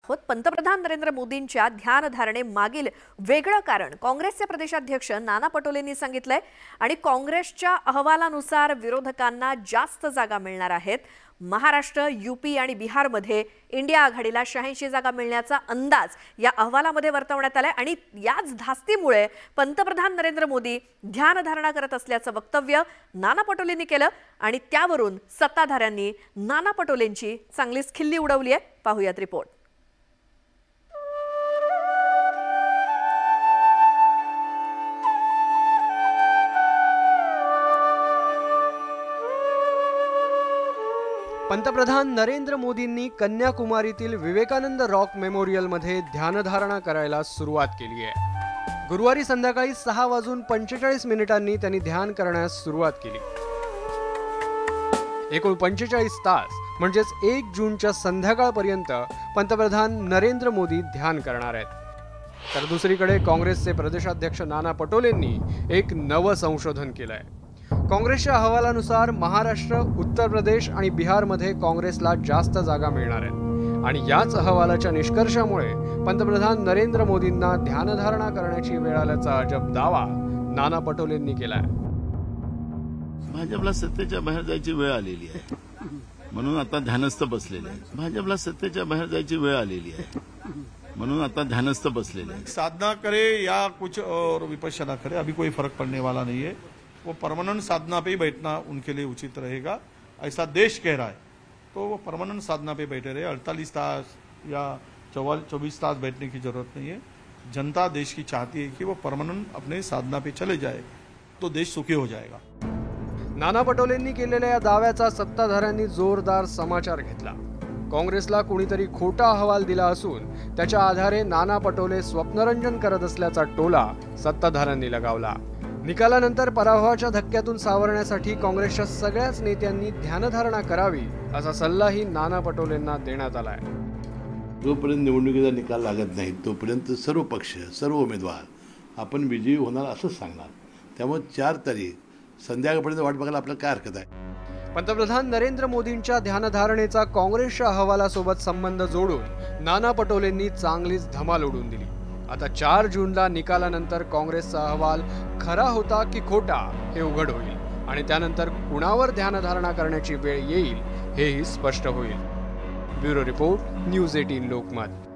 आहोत। पंतप्रधान नरेंद्र मोदींच्या ध्यानधारणे मागील वेगळं कारण काँग्रेसचे प्रदेशाध्यक्ष नाना पटोलेंनी सांगितलंय आणि काँग्रेसच्या अहवालानुसार विरोधकांना जास्त जागा मिळणार आहेत। महाराष्ट्र, यूपी आणि बिहारमध्ये इंडिया आघाडीला 86 जागा मिळण्याचा अंदाज या अहवालामध्ये वर्तवण्यात आलाय आणि याच धास्तीमुळे पंतप्रधान नरेंद्र मोदी ध्यानधारणा करत असल्याचं वक्तव्य नाना पटोलेंनी केलं आणि त्यावरून सत्ताधाऱ्यांनी नाना पटोलेंची चांगलीच खिल्ली उडवली आहे। पाहूयात रिपोर्ट। पंतप्रधान नरेंद्र मोदींनी कन्याकुमारीतील विवेकानंद रॉक मेमोरियलमध्ये ध्यानधारणा करायला सुरुवात केली आहे। गुरुवारी संध्याकाळी 6:45 त्यांनी ध्यान करण्यास सुरुवात केली। एकूण 45 तास म्हणजेच 1 जूनच्या संध्याकाळपर्यंत पंतप्रधान नरेंद्र मोदी ध्यान करणार आहेत। तर दुसरीकडे काँग्रेसचे प्रदेशाध्यक्ष नाना पटोलेंनी एक नवं संशोधन केलंय। काँग्रेसच्या अहवालानुसार महाराष्ट्र, उत्तर प्रदेश आणि बिहारमध्ये काँग्रेसला जास्त जागा मिळणार आहेत आणि याच अहवालाच्या निष्कर्षामुळे पंतप्रधान नरेंद्र मोदींना ध्यानधारणा करण्याची वेळ आल्याचा अजब दावा नाना पटोलेंनी केलाय। भाजपला सत्तेच्या बाहेर जायची वेळ आलेली आहे म्हणून आता ध्यानस्थ बसलेले आहे। भाजपला सत्तेच्या बाहेर जायची वेळ आलेली आहे म्हणून आता ध्यानस्थ बसलेले आहे। साधना करे या कुछ और विपश्यना करे, अभी कोई फर्क पड़ने वाला नहीं है। वो परमानेंट साधना पे ही बैठना उनके लिए उचित रहेगा, ऐसा देश कह रहा है। तो वो परमानेंट साधना पे बैठे रहे। 48 तास या 24 तास बैठने की जरूरत नहीं है। जनता देश की चाहती है कि वो परमानेंट अपने साधना पे चले जाए तो देश सुखी हो जाएगा। नाना पटोलेंनी केलेल्या या दाव्याचा सत्ताधाऱ्यांनी जोरदार समाचार घेतला। काँग्रेसला कोणीतरी खोटा अहवाल दिला असून त्याच्या आधारे नाना पटोले स्वप्नरंजन करत असल्याचा टोला सत्ताधाऱ्यांनी लगावला। निकालानंतर पराभवाच्या धक्क्यातून सावरण्यासाठी काँग्रेसच्या सगळ्याच नेत्यांनी ध्यानधारणा करावी असा सल्लाही नाना पटोलेंना देण्यात आलाय। जोपर्यंत निवडणुकीचा निकाल लागत नाही तोपर्यंत सर्व पक्ष, सर्व उमेदवार आपण विजयी होणार असंच सांगणार। त्यामुळे 4 तारीख संध्याकाळपर्यंत वाट बघायला आपल्याला काय हरकत आहे। पंतप्रधान नरेंद्र मोदींच्या ध्यानधारणेचा काँग्रेसच्या अहवालासोबत संबंध जोडून नाना पटोलेंनी चांगलीच धमाल उडवून दिली। आता 4 जूनला निकालानंतर काँग्रेसचा अहवाल खरा होता की खोटा हे उघड होईल आणि त्यानंतर कुणावर ध्यानधारणा करण्याची वेळ येईल हेही स्पष्ट होईल। Bureau report, news 18 Lokmat.